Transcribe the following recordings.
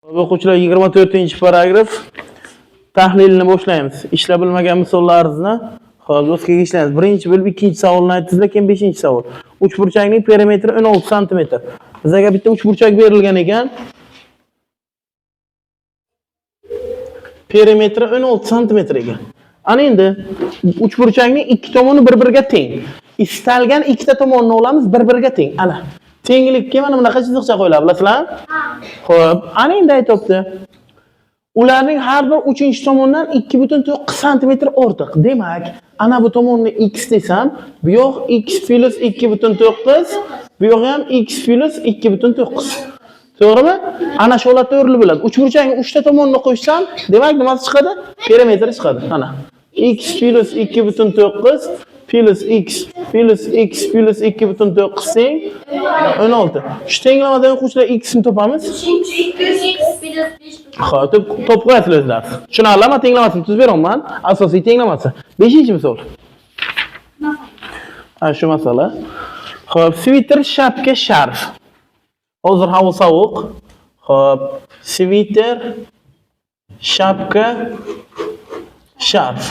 O'quvchilar 24-paragraf tahlilini boshlaymiz. Ishlab bilmagan misollarimizni hozir o'zgaga ishlaymiz. Birinchi bo'lib ikkinchi savolni aytdingizlar, keyin 5-savol. Uchburchakning perimetri 16 sm. Bizga bitta uchburchak berilgan ekan. Perimetri 16 sm ekan. Ana endi uchburchakning ikki tomoni bir-biriga teng. Istalgan ikkita tomonni olamiz, bir-biriga teng. Ana. Tenglikka mana bunaqa chiziqcha qo'yiladi, bilasizlarmi? Xo'p, ana endi aytibdi. Ularning har bir 3-tomondan 2,9 sm ortiq. Demak, ana bu tomonni x desam, bu yoq x plus 2,9, bu yoq ham x plus 2,9. To'g'rimi? Ana shu holatda o'rilib bo'ladi. Uchburchakning 3 ta tomonini qo'shsam, demak nimasi chiqadi? Perimetri chiqadi. Ana. X plus 2,9 plus x plus 2,9 teng 16. Shu tenglamadan o'quvchilar x ni topamiz. Xo'p, top qo'yasizlar o'zlar. Tushunarlimi? Tenglamasini tuzib beraman. Asosiy tenglamasi. 5-misol. Ana shu masala. Xo'p, sviter, shapka, sharf. Hozir havo sovuq. Xo'p, sviter, shapka, sharf.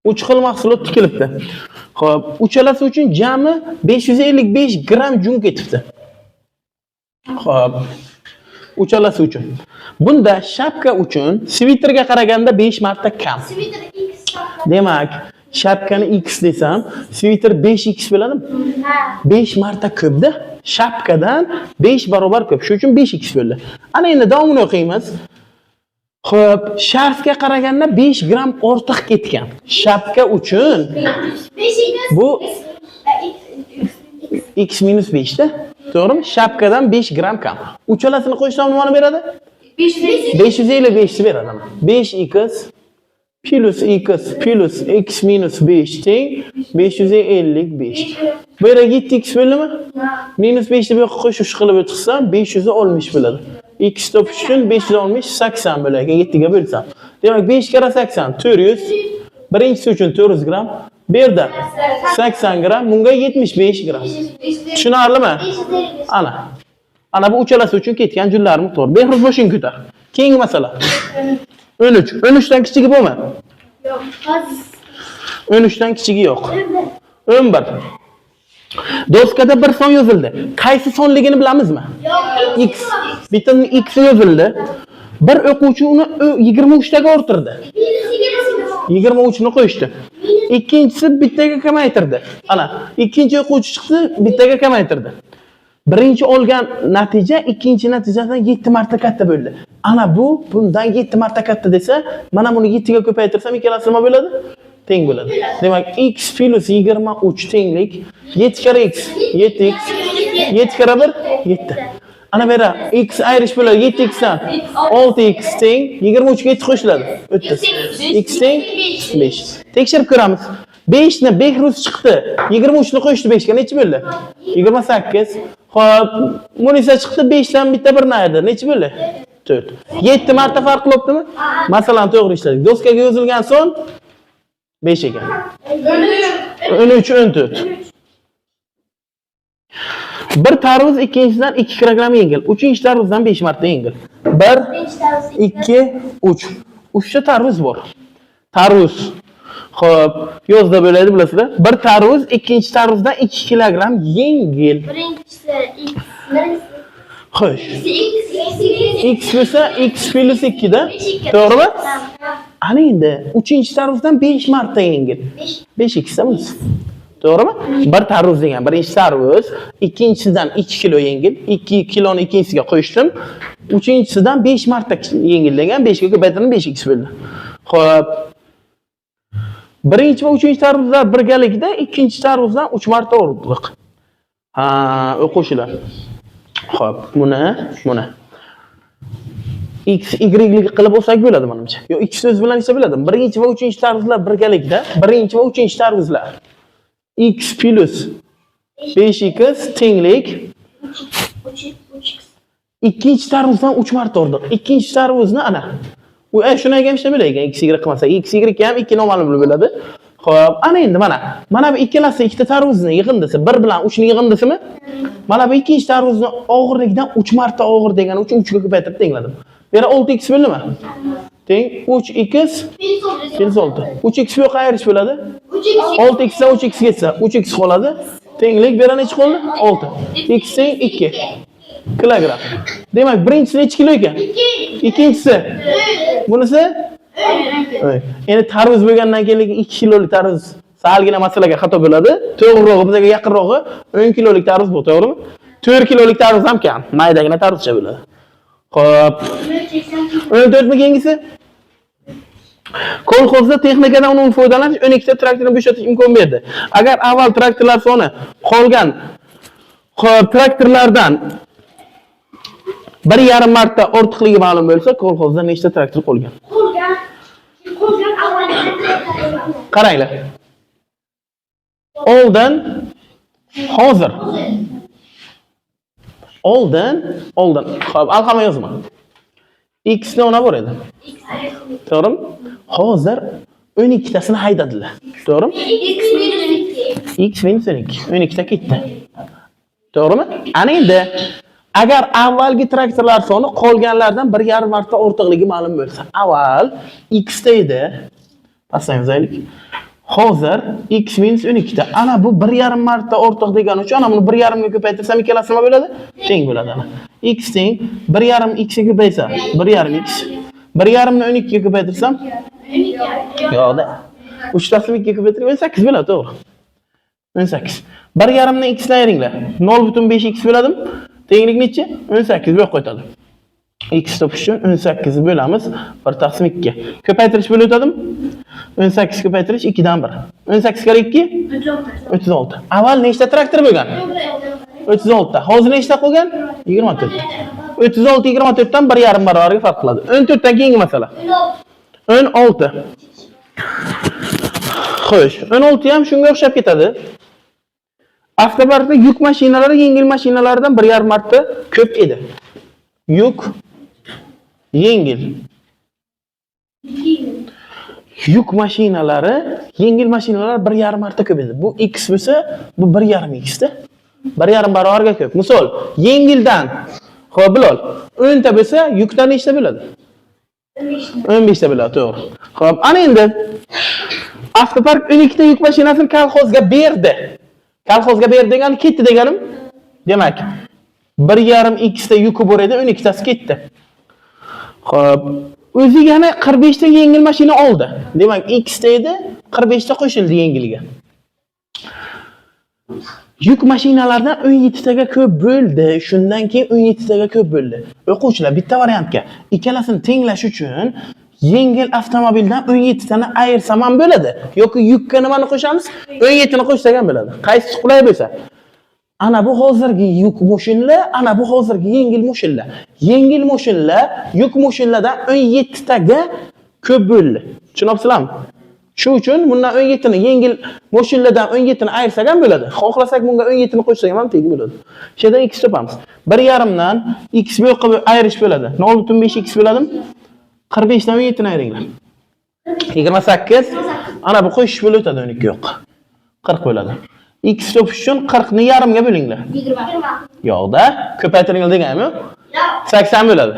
3 xil mahsulot tikilibdi. Xo'p, uchalasi uchun jami 555 gram jun ketibdi. Xo'p, uchalasi uchun. Bunda shapka uchun sviterga qaraganda 5 marta kam. Demak, shapkani x desam, sviter 5x bo'ladimi? 5 marta ko'pda. Shapkadan 5 barobar ko'p. Shuning uchun 5x bo'ldi. Ana endi davomini o'qiymiz. Xo'p, sharfga qaraganda 5 gram ortiq ketgan. Shapka uchun bu x minus 5 da. To'g'rimi? Shapkadan 5 gram kam. Uchalasini qo'shsam nimani beradi? 555 beradi. 5x plus x minus 5 teng 555. Bu yerga 7x bo'ldimi? Minus 5 ni bu yoqqa qo'shib qilib o'tqizsam 560 bo'ladi. X topish uchun 560 80 bo'ladi. 7 ga bo'lsam. Demak 5 kara 80 400. Birinchisi uchun 400 gram. Bu yerda 80 gram, bunga 75 gram. Tushunarlimi? Ana. Ana bu uchalasi uchun ketgan junlar miqdori. Behruz boshing ko'tar. Keyingi masala. 13. 13 dan kichigi bormi? Yo'q, hozir. 13 dan kichigi yo'q. 11. Doskada bir son yozildi. Qaysi sonligini bilamizmi? Yo'q. X. Bittaning x yozildi. Bir o'quvchi uni 23 taga orttirdi. 23 ni qo'yishdi. Ikkinchisi bittaga kamaytirdi. Ana, ikkinchi o'quvchi chiqdi, bittaga kamaytirdi. Birinchi olgan natija ikkinchi natijadan 7 marta katta bo'ldi. Ana bu bundan 7 marta katta desa, mana buni 7 ga ko'paytirsam ikkalasi nima bo'ladi? Teng bo'ladi. Demak, x plus 23 tenglik 7 kara x 7x 7 kara 1 7. Ana bu yerda x ayrish bo'ladi 7x dan 6x teng 23 ga 7 qo'shiladi. 30. X teng 5. Tekshirib ko'ramiz. 5 ni Behruz chiqdi. 23 ni qo'yishdi 5 ga necha bo'ldi? 28. Xo'p, Munisa chiqdi 5 dan bitta bir naydi. Necha bo'ldi? 4. 7 marta farq qilibdimi? Masalani to'g'ri ishladik. Doskaga yozilgan son 5 ekan. 13 14. Bir tarvuz ikkinchidan 2 kilogram yengil. Uchinchi tarvuzdan 5 marta yengil. 1 2 3. 3 ta tarvuz bor. Tarvuz. Xo'p, yozda bo'ladi bilasizlar. Bir tarvuz ikkinchi tarvuzdan 2 kilogram yengil. Birinchisi x. Xo'sh. X bo'lsa x plus 2 da. To'g'rimi? Ana endi 3-tarvuzdan 5 marta yengil. 5x bo'lsa. To'g'rimi? Bir tarvuz degan birinchi tarvuz, ikkinchisidan 2 kilo yengil. 2 kiloni ikkinchisiga qo'shdim. Uchinchisidan 5 marta yengil degan 5 ga ko'paytirib 5x bo'ldi. Xo'p. Birinchi va uchinchi tarvuzlar birgalikda ikkinchi tarvuzdan 3 marta ortiq. Ha, o'quvchilar. Xo'p, buni x y qilib olsak bo'ladi menimcha. Yo, ikki so'z bilan esa bo'ladi. Birinchi va uchinchi tarvuzlar birgalikda, birinchi va uchinchi tarvuzlar x plus 5x tenglik 3x. ikkinchi tarvuzdan 3 marta ortiq. Ikkinchi tarvuzni ana. U shuni aytganimcha bo'laygan x y qilmasa, x y ham 2 noma'lum bo'ladi. Xo'p, ana endi mana bu ikkalasi ikkita tarvuzni yig'indisi 1 bilan 3 ni yig'indisimi? Mana bu ikkinchi tarvuzni og'irligidan 3 marta og'ir degani uchun 3 ga ko'paytirib tengladim. Bu yerda 6x bo'ldimi? Teng 3x minus 6. 3x bu yoqqa ayirish bo'ladi. 6x dan 3x ketsa 3x qoladi. Tenglik bu yerda necha qoldi? 6. X teng 2 kilogramm. Demak, birinchisi necha kilo ekan? Ikkinchisi bunisi endi tarvuz bo'lgandan keyin 2 kilolik tarvuz salgina masalaga xato bo'ladi. To'g'rirog'i bizga yaqinrog'i 10 kilolik tarvuz bu, to'g'rimi? 4 kilolik tarvuz ham kam. Maydagina tarvuzcha bo'ladi. Xo'p. 14 mi keyingisi? Kolxozda texnikadan unumli foydalanish 12 ta traktorni bo'shatish imkon berdi. Agar avval traktorlar soni qolgan traktorlardan 1,5 marta ortiqligi ma'lum bo'lsa, kolxozda nechta traktor qolgan? Qolgan avval. Qaranglar. Oldin hozir. Oldin. Xo'p, alqama yozma. X ni ona bor edi. To'g'rimi? Hozir 12 tasini haydadilar. To'g'rimi? X minus 12. 12 ta ketdi. To'g'rimi? Ana endi agar avvalgi traktorlar soni qolganlardan 1,5 marta ortiqligi ma'lum bo'lsa, avval x ta edi. Pastdan yozaylik. Hozir x minus 12 ta. Ana bu 1,5 marta ortiq degani uchun ana buni 1,5 ga ko'paytirsam ikkalasi nima bo'ladi? Teng bo'ladi ana. X teng 1,5 x ga ko'paysa 1,5 x. 1,5 ni 12 ga ko'paytirsam yo'qda. 3 tasini 2 ga ko'paytirib 18 bo'ladi, to'g'ri. 18. 1,5 ni x dan ayringlar. 0,5x bo'ladimi? Tenglik necha? 18 bo'lib qo'yadi. X topish uchun 18 bo'lamiz 1 taqsim 2. Ko'paytirish bo'lib o'tadimi? 18 ko'paytirish 2 dan 1. 18 kare 2 36. Avval nechta traktor bo'lgan? 36 ta. Hozir nechta qolgan? 24 ta. 36 24 dan 1,5 barobarga farq qiladi. 14 dan keyingi masala. 16. Xo'sh, 16 ham shunga o'xshab ketadi. Avtoparkda yuk mashinalari yengil mashinalardan 1,5 marta ko'p edi. Yuk yengil. Yuk mashinalari yengil mashinalar 1,5 marta ko'p edi. Bu x bo'lsa, bu 1,5 x da. 1,5 barobarga ko'p. Misol, yengildan xo'p Bilol, 10 ta bo'lsa, yukdan nechta bo'ladi? 15 ta bo'ladi, to'g'ri. Xo'p, ana endi Avtopark 12 ta yuk mashinasini kolxozga berdi. Kolxozga berdi degani ketdi deganim. Demak, 1,5 x ta yuki bor edi, 12 tasi ketdi. Xo'p, o'ziga yana 45 ta yengil mashina oldi. Demak, x ta edi, 45 ta qo'shildi yengiliga. Yuk mashinalardan 17 taga ko'p bo'ldi. Shundan keyin 17 taga ko'p bo'ldi. O'quvchilar bitta variantga ikkalasini tenglash uchun yengil avtomobildan 17 tani ayirsam ham bo'ladi. Yoki yukka nimani qo'shamiz? 17 ni qo'shsak ham bo'ladi. Qaysi qulay bo'lsa. Ana bu hozirgi yuk mashinlar, ana bu hozirgi yengil mashinlar. Yengil mashinlar yuk mashinlardan 17 taga ko'p bo'ldi. Tushunabsizlarmi? Shu uchun bundan 17 ni yengil mashinlardan 17 ni ayirsak ham bo'ladi. Xohlasak bunga 17 ni qo'shsak ham teng bo'ladi. Shu yerda x topamiz. 1,5 dan x bu yoqqa ayirish bo'ladi. 0,5x bo'ladimi? 45 dan 17 ni ayiringlar. 28. Ana bu qo'shish bo'lib o'tadi 12 yoqqa. 40 bo'ladi. X topish uchun 40 ni yarımga bo'linglar. 20. Yo'qda, ko'paytiringlar deganmi? 80 bo'ladi.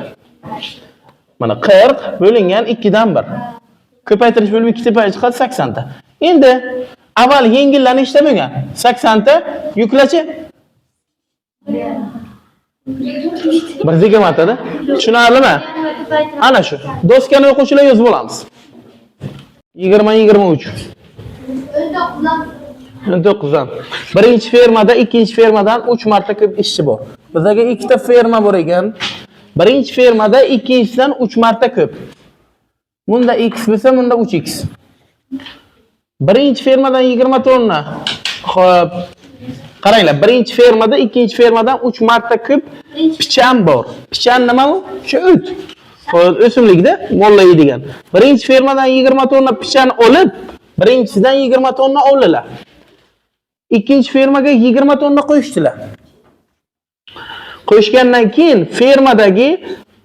Mana 40 bo'lingan 2 dan 1. Ko'paytirish bo'lib 2 tepaga chiqadi 80 ta. Endi avval yengillar nechta bo'lgan? 80 ta, yuklachi 120 ta da. Tushunarlimi? Ana shu. Doskani o'quvchilar yozib olamiz. 20-23. 19 dan. Birinchi fermada, ikkinchi fermadan 3 marta ko'p ishchi bor. Bizga ikkita ferma bor ekan. Birinchi fermada ikkinchisidan 3 marta ko'p. Bunda x bo'lsa, bunda 3x. Birinchi fermadan 20 tonna. Xo'p. Qaranglar, birinchi fermada ikkinchi fermadan 3 marta ko'p pichan bor. Pichan nima u? Shu o't. Xo'p, o'simlikda mollaydigan. Birinchi fermadan 20 tonna pichan olib, birinchisidan 20 tonna oldilar. Ikkinchi fermaga 20 tonna qo'shdilar. Qo'shgandan keyin fermadagi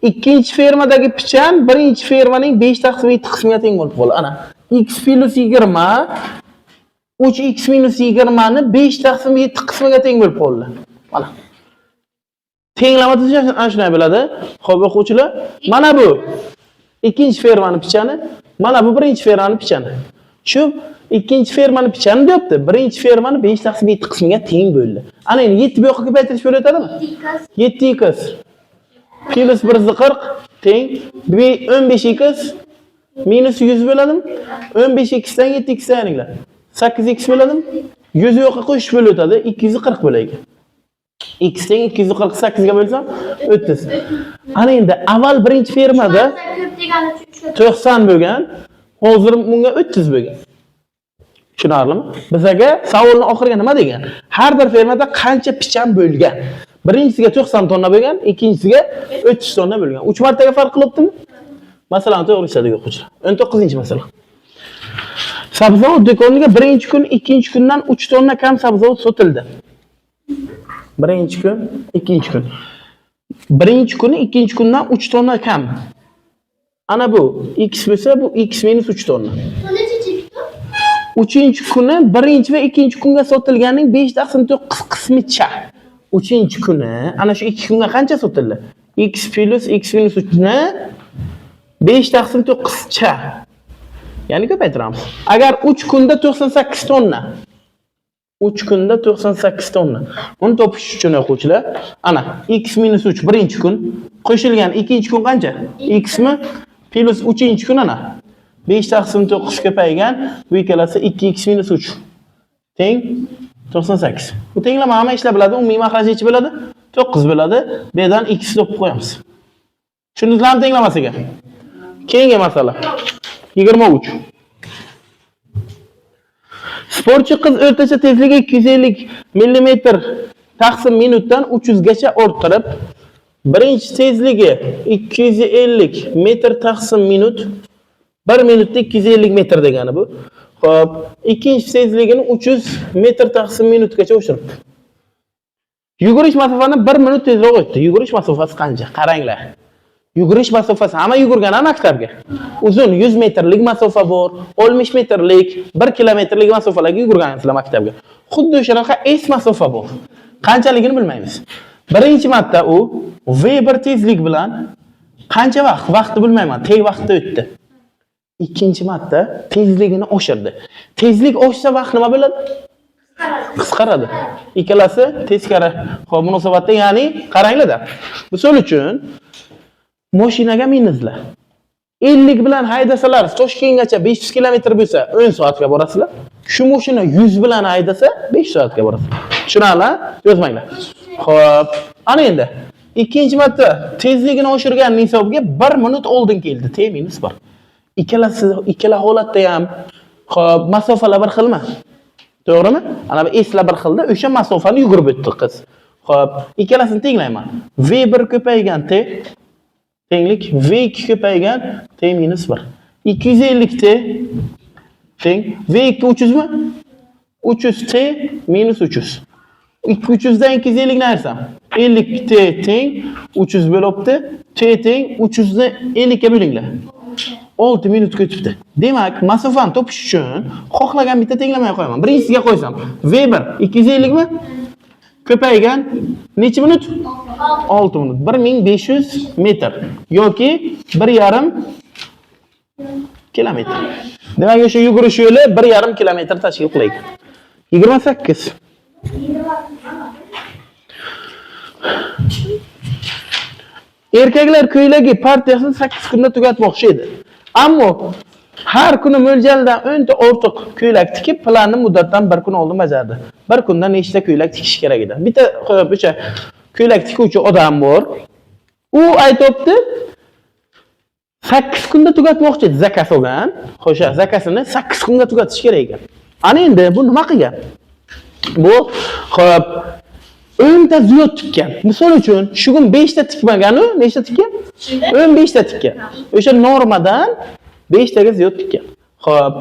ikkinchi fermadagi pichan birinchi fermaning 5 taqsim 7 qismiga teng bo'lib qoldi. Ana x plus 20 3x minus 20 ni 5 taqsim 7 qismiga teng bo'lib qoldi. Mana Tenglama tuzish ana shunday bo'ladi. Xo'p, o'quvchilar, mana bu ikkinchi fermani pichani, mana bu birinchi fermani pichani. Shu ikkinchi fermani pichani deyapti. Birinchi fermani 5/7 qismiga teng bo'ldi. Ana endi 7 bu yoqqa ko'paytirish bo'layotadimi? 7x plus 1/40 teng 15x minus 100 bo'ladimi? 15x dan 7x ayringlar. 8x bo'ladimi? 100 yoqqa qo'shib bo'layotadi, 240 bo'laydi. X teng 248 ga bo'lsam 30. Ana endi avval birinchi fermada 90 bo'lgan, hozir bunga 30 bo'lgan. Tushunarlimi? Bizga savolning oxiriga nima degan? Har bir fermada qancha pichan bo'lgan? Birinchisiga 90 tonna bo'lgan, ikkinchisiga 30 tonna bo'lgan. 3 martaga farq qilibdimi? Masalan, to'g'ri ishladik o'quvchilar. 19-masala. Sabzavot do'koniga birinchi kun, ikkinchi kundan 3 tonna kam sabzavot sotildi. Birinchi kun, ikkinchi kun. Birinchi kuni, ikkinchi kundan 3 tonna kam. Ana bu x bo'lsa, bu x minus 3 tonna. 3-chi kuni birinchi va ikkinchi kunga sotilganning 5/9 qismicha. 3-chi kuni ana shu 2 kunga qancha sotildi? X plus x minus 3 ni 5/9 cha. Ya'ni ko'paytiramiz. Agar 3 kunda 98 tonna. 3 kunda 98 tonna. Uni topish uchun o'quvchilar, ana x minus 3 birinchi kun qo'shilgan ikkinchi kun qancha? X mi plus 3-chi kun ana 5/9 ko'paygan, bu ikkalasi 2x minus 3 teng 98. Bu tenglama hamma ishlar biladi, umumiy maxraj necha bo'ladi? 9 bo'ladi. Bu yerdan x topib qo'yamiz. Tushundingizlarmi tenglamasiga? Keyingi masala. 23. Sportchi qiz o'rtacha tezligi 250 mm taqsim minutdan 300 gacha orttirib, birinchi tezligi 250 metr taqsim minut 1 minutda 250 metr degani bu. Xo'p, ikkinchi tezligini 300 metr taqsim minutgacha oshiribdi. Yugurish masofasini 1 minut tezroq o'tdi. Yugurish masofasi qancha? Qaranglar. Yugurish masofasi hamma yugurgan maktabga. Uzun 100 metrlik masofa bor, 60 metrlik, 1 kilometrlik masofalarga yugurgansizlar maktabga. Xuddi o'shanaqa S masofa bor. Qanchaligini bilmaymiz. Birinchi marta u V1 tezlik bilan qancha vaqtni bilmayman, tez vaqtda o'tdi. Ikkinchi marta tezligini oshirdi. Tezlik oshsa vaqt nima bo'ladi? Qisqaradi. Ikkalasi teskari munosabatda, ya'ni qaranglar-da. Misol uchun mashinaga minsizlar. 50 bilan haydasalar, Toshkentgacha 500 km bo'lsa, 10 soatga borasizlar. Shu mashina 100 bilan haydasa, 5 soatga borasizlar. Tushunarli? Yozmanglar. Xo'p, ana endi ikkinchi marta tezligini oshirgan hisobga 1 minut oldin keldi. T minus 1. Ikkala holatda ham xo'p, masofalar bir xilmi? To'g'rimi? Ana bu eslar bir xilda, o'sha masofani yugurib o'tdi qiz. Xo'p, ikkalasini tenglayman. V1 ko'paygan T tenglik V2 ko'paygan T minus 1. 250 T teng V2 300 mi? 300 T minus 300. 300 dan 250 ni ayrsam 50 T teng 300 bo'libdi. T teng 300 ni 50 ga bo'linglar. 6 minut o'tibdi. Demak, masofani topish uchun xohlagan bitta tenglamay qo'yaman. Birinchisiga qo'ysam V1 250 mi? Ko'paygan necha minut? 6 minut. 1500 metr yoki 1,5 kilometr. Demak, o'sha yugurish yo'li 1,5 kilometr tashkil qiladi. 28. Erkaklar ko'ylagi partiyasini 8 kunda tugatmoqchi edi. Ammo har kuni mo'ljaldan 10 ta ortiq ko'ylak tikib, planni muddatdan 1 kun oldin bajardi. 1 kunda nechta ko'ylak tikish kerak edi? Bitta o'sha ko'ylak tikuvchi odam bor. U aytibdi 8 kunda tugatmoqchi edi, zakaz olgan. Xo'sh, zakasini 8 kunga tugatish kerak ekan. Ana endi bu nima qilgan? Bu xo'p 10 ta ziyod tikkan. Misol uchun, shu kun 5 ta tikmagan-u, nechta tikkan? 15 ta tikkan. O'sha normadan 5 taga ziyod tikkan. Xo'p,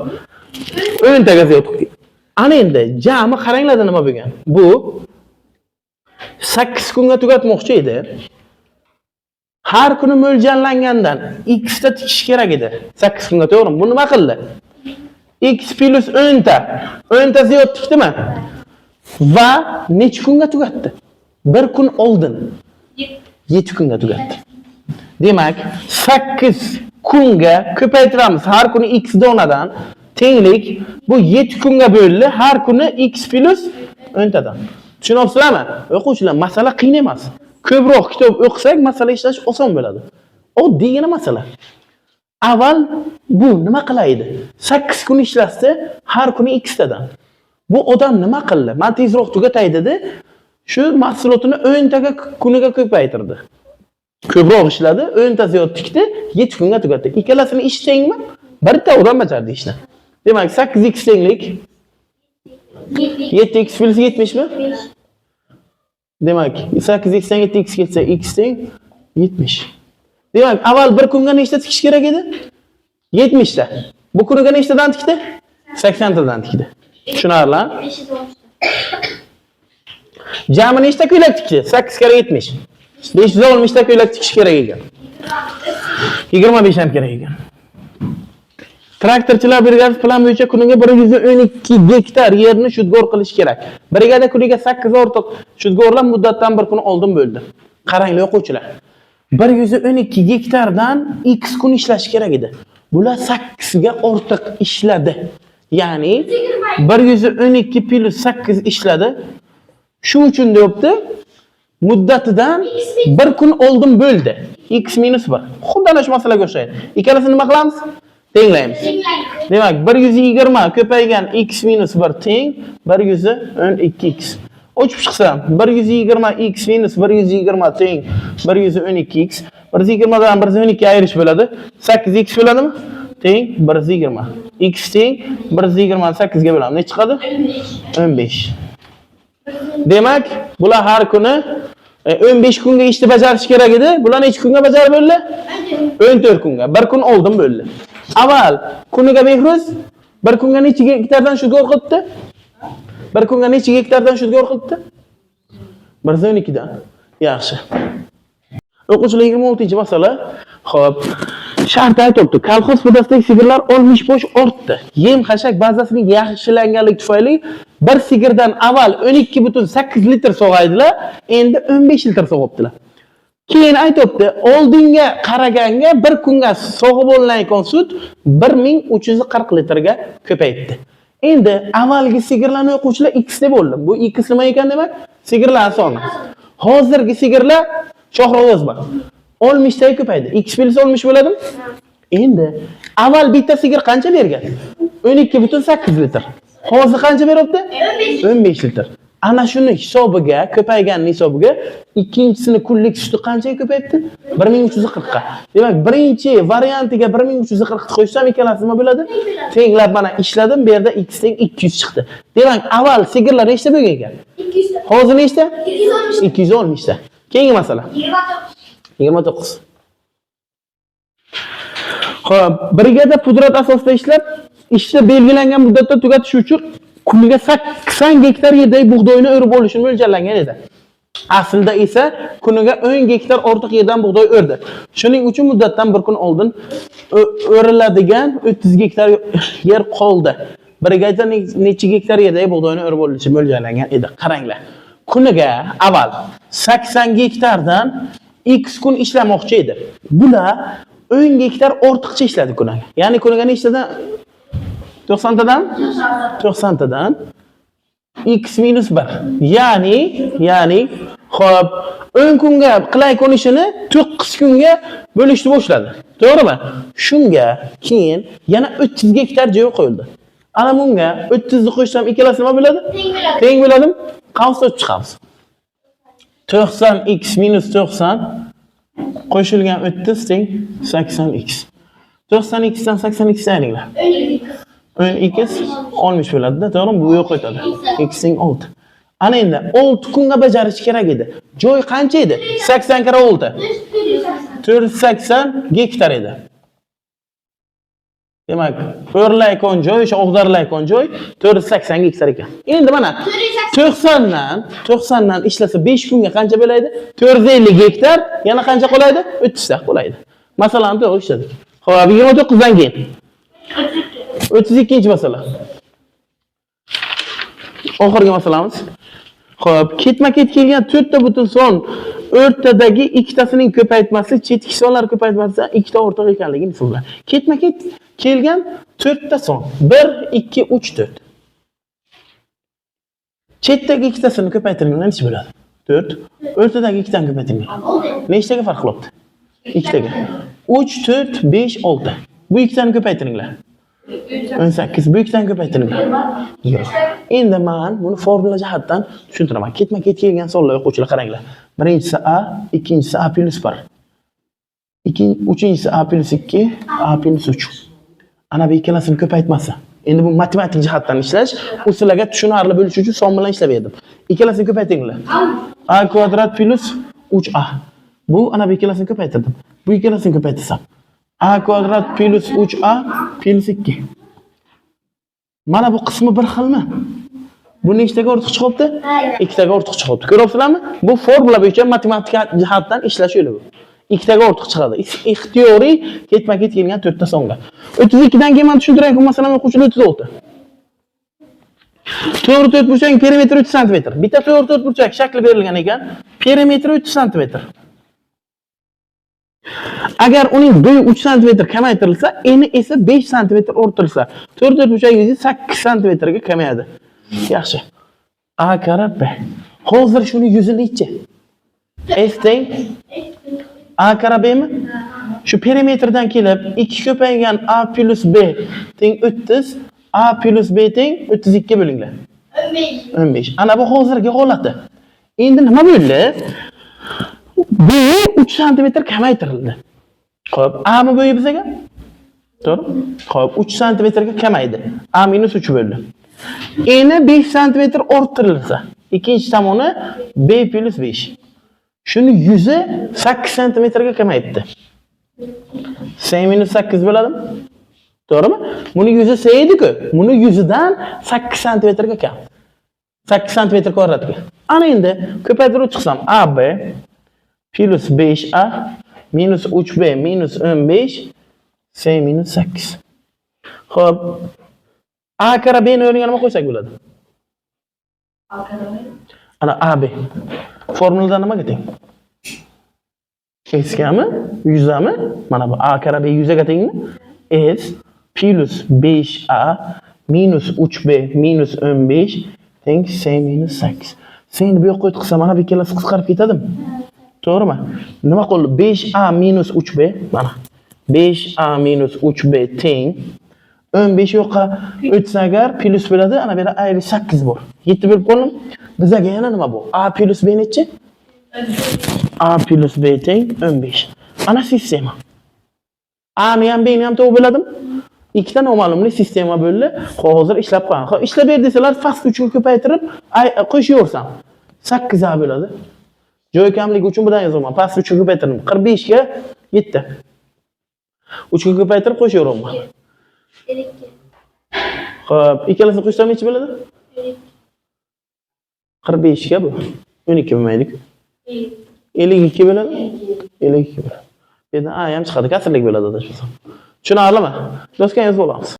10 taga ziyod tikkan. Ana endi jami qaranglar nima bo'lgan. Bu 8 kunga tugatmoqchi edi. Har kuni mo'ljallangandan x ta tikish kerak edi. 8 kunga, to'g'rimi? Bu nima qildi? X plus 10 ta. 10 ta ziyod tikdimi? Va necha kunga tugatdi? 1 kun oldin. 7 kunga tugatdi. Demak, 8 kunga ko'paytiramiz. Har kuni x donadan tenglik bu 7 kunga bo'linadi. Har kuni x plus 10 tadan. Tushunyapsizlarmi? O'quvchilar, masala qiyin emas. Ko'proq kitob o'qisak, masala ishlash oson bo'ladi. Oddiygina masala. Avval bu nima qilaydi? 8 kun ishlasa, har kuni x tadan. Bu odam nima qildi? Men tezroq tugatay dedi. Shu mahsulotini 10 taga kuniga ko'paytirdi. Ko'proq ishladi, 10 ta ziyod tikdi, 7 kunga tugatdi. Ikkalasini ish tengmi? Bitta odam bajardi ishni. Demak, 8x tenglik 7x plus 70 mi? Demak, 8x dan 7x ketsa x teng 70. Demak, avval bir kunga nechta tikish kerak edi? 70 ta. Bu kuniga nechtadan tikdi? 80 tadan tikdi. Tushunarli? Jami nechta ko'ylak tikdi? 8 kare 70. 560 ta ko'ylak tikish kerak ekan. 25 ham kerak ekan. Traktorchilar brigadi plan bo'yicha kuniga 112 gektar yerni shudgor qilish kerak. Brigada kuniga 8 ortiq shudgorlar muddatdan bir kun oldin bo'ldi. Qaranglar o'quvchilar. 112 gektardan x kun ishlash kerak edi. Bular 8 ga ortiq ishladi. Ya'ni 112 plus 8 ishladi. Shu uchun deyapti, muddatidan bir kun oldin bo'ldi. X minus 1. Xuddi ana shu masalaga o'xshaydi. Ikkalasini nima qilamiz? Tenglaymiz. Demak, 120 ko'paygan x minus 1 teng 112x. Ochib chiqsam, 120x minus 120 teng 112x. 120 dan 112 ayirish bo'ladi. 8x bo'ladimi? Teng 120. X teng 120 8 ga bo'lamiz. Ne chiqadi? 15. Demak, bular har kuni 15 kunga ishni bajarish kerak edi. Bular necha kunga bajarib bo'ldi? 14 kunga. Bir kun oldin bo'ldi. Avval kuniga Behruz bir kunga necha gektardan shudgor qilibdi? Bir kunga necha gektardan shudgor qilibdi? 112 dan. Yaxshi. O'quvchilar 26-masala. Xo'p. Shart aytibdi. Kolxoz foydasidagi sigirlar olmish bosh ortdi. Yem xashak bazasining yaxshilanganligi tufayli bir sigirdan avval 12,8 litr sog'aydilar, endi 15 litr sog'ibdilar. Keyin aytibdi, oldinga qaraganga bir kunga sog'ib olinayotgan sut 1340 litrga ko'payibdi. Endi avvalgi sigirlarni o'quvchilar x deb bo'ldi. Bu x nima ekan demak? Sigirlar soni. Hozirgi sigirlar shohrovoz bor. 60 taga ko'paydi. X plus 60 bo'ladimi? Endi avval bitta sigir qancha bergan? 12,8 litr. Hozir qancha beryapti? 15 litr. Ana shuni hisobiga, ko'payganning hisobiga ikkinchisini kunlik suti qanchaga ko'payibdi? 1340 ga. Demak, birinchi variantiga 1340 qo'shsam ikkalasi nima bo'ladi? Tenglab mana ishladim, bu yerda x teng 200 chiqdi. Demak, avval sigirlar nechta bo'lgan ekan? 200 ta. Hozir nechta? 260. 260 ta. Keyingi masala. 29. Xo'p, brigada pudrat asosida ishlab, ishni belgilangan muddatda tugatish uchun kuniga 80 gektar yerdagi bug'doyni o'rib olishni mo'ljallangan edi. Aslida esa kuniga 10 gektar ortiq yerdan bug'doy o'rdi. Shuning uchun muddatdan bir kun oldin o'riladigan 30 gektar yer qoldi. Brigada necha gektar yerdagi bug'doyni o'rib olishni mo'ljallangan edi. Qaranglar. Kuniga avval 80 gektardan x kun ishlamoqchi edi. Bular 10 gektar ortiqcha ishladi kuniga. Ya'ni kuniga nechtadan 90 tadan? 90 tadan x minus 1. Ya'ni xo'p, 10 kunga qilay konishini 9 kunga bo'lishni boshladi. To'g'rimi? Shunga keyin yana 30 gektar joy qo'yildi. Ana bunga 30 ni qo'shsam ikkalasi nima bo'ladi? Teng bo'ladimi? Qavs chiqamiz. 90x minus 90 qo'shilgan 30 teng 80x. 90x dan 80x ayringlar. 10x 60 bo'ladi-da, to'g'rimi? Bu yo'q o'tadi. X teng 6. Ana endi 6 kunga bajarish kerak edi. Joy qancha edi? 80 kara 6. 480 gektar edi. Demak, o'rlayotgan joy, o'sha og'darlayotgan joy 480 gektar ekan. Endi mana 90 dan ishlasa 5 kunga qancha bo'laydi? 450 gektar, yana qancha qolaydi? 30 ta qolaydi. Masalani to'g'ri ishladik. Xo'p, 29 dan keyin 32-masala. Oxirgi masalamiz. Xo'p, ketma-ket kelgan 4 ta butun son o'rtadagi ikkitasining ko'paytmasi chetki sonlar ko'paytmasidan ikkita o'rtoq ekanligini hisobla. Ketma-ket kelgan 4 ta son. 1, 2, 3, 4. Chetdagi ikkitasini ko'paytirgandan nech bo'ladi? 4. O'rtadagi ikkitani ko'paytirgan. Nechtaga farq qilyapti? Ikkitaga. 3, 4, 5, 6. Bu ikkitani ko'paytiringlar. 18. Bu ikkitani ko'paytiringlar. Endi men buni formula jihatdan tushuntiraman. Ketma-ket kelgan sonlar o'quvchilar qaranglar. Birinchisi A, ikkinchisi A plus 1. Uchinchisi A plus 2, A plus 3. Ana bu ikkalasini ko'paytmasi. Endi bu matematik jihatdan ishlash, ularga tushunarli bo'lish uchun son bilan ishlab berdim. Ikkalasini ko'paytiringlar. A kvadrat plus 3A. Bu ana bu ikkalasini ko'paytirdim. Bu ikkalasini ko'paytirsam A kvadrat plus 3A plus 2. Mana bu qismi bir xilmi? Bu nechtaga ortiq chiqibdi? Ikkitaga ortiq chiqibdi. Ko'ryapsizlarmi? Bu formula bo'yicha matematik jihatdan ishlash yo'li bu. Ikkitaga ortiq chiqadi. Ixtiyoriy ketma-ket kelgan 4 ta songa. 32 dan keyin men tushuntiraylik, masalan, o'quvchilar 36. To'g'ri to'rtburchak perimetri 3 sm. Bitta to'g'ri to'rtburchak shakli berilgan ekan, perimetri 3 sm. Agar uning bo'yi 3 sm kamaytirilsa, eni esa 5 sm orttirilsa, to'g'ri to'rtburchagingiz 8 sm ga kamayadi. Yaxshi. A kara B. Hozir shuni yuzilichi. S teng A kara B mi? Shu perimetrdan kelib 2 ko'paygan A plus B teng 30, A plus B teng 32 bo'linglar. 15. Ana bu hozirgi holati. Endi nima bo'ldi? Bu 3 sm kamaytirildi. Xo'p, A mi bo'yi bizaga? To'g'ri? Xo'p, 3 sm ga kamaydi. A minus 3 bo'ldi. Eni 5 sm orttirilsa, ikkinchi tomoni B plus 5. Shuni yuzi 8 sm ga kamayibdi. S minus 8 bo'ladimi? To'g'rimi? Buni yuzi S edi-ku. Buni yuzidan 8 sm ga kam. 8 sm kvadratga. Ana endi ko'paytirib chiqsam AB plus 5A minus 3B minus 15 S minus 8. Xo'p. A kara B ni o'rniga nima qo'ysak bo'ladi? A kara B. Ana AB. Formuladan nimaga teng? S gami? 100 gami? Mana bu A kara B 100 ga tengmi? S plus 5A minus 3B minus 15 teng S minus 8. Seni bu yoqqa o'tkazsam, mana bu ikkalasi qisqarib ketadimi? To'g'rimi? Nima qoldi? 5A minus 3B, mana. 5A minus 3B teng 15 yoqqa o'tsa agar plus bo'ladi, ana bu yerda A 8 bor. 7 bo'lib qoldim. Bizaga yana nima bu? A plus B nechi? A plus B teng 15. Ana sistema. A ni ham B ni ham to'g'ri bo'ladimi? Ikkita noma'lumli sistema bo'ldi. Hozir ishlab qo'ying. Xo'p, ishlab ber desalar, fast 3 ga ko'paytirib qo'shaversam 8 A bo'ladi. Joy kamligi uchun bundan yozaman. Fast 3 ga ko'paytirdim. 45 ga 7. 3 ga ko'paytirib qo'shaveraman. 12. Xo'p, ikkalasini qo'shsam necha bo'ladi? 45 ga bu. 12 bo'lmaydi. 52 bo'ladi. 52 bo'ladi. Endi A ham chiqadi, kasrlik bo'ladi adashmasam. Tushunarlimi? Do'stga yozib olamiz.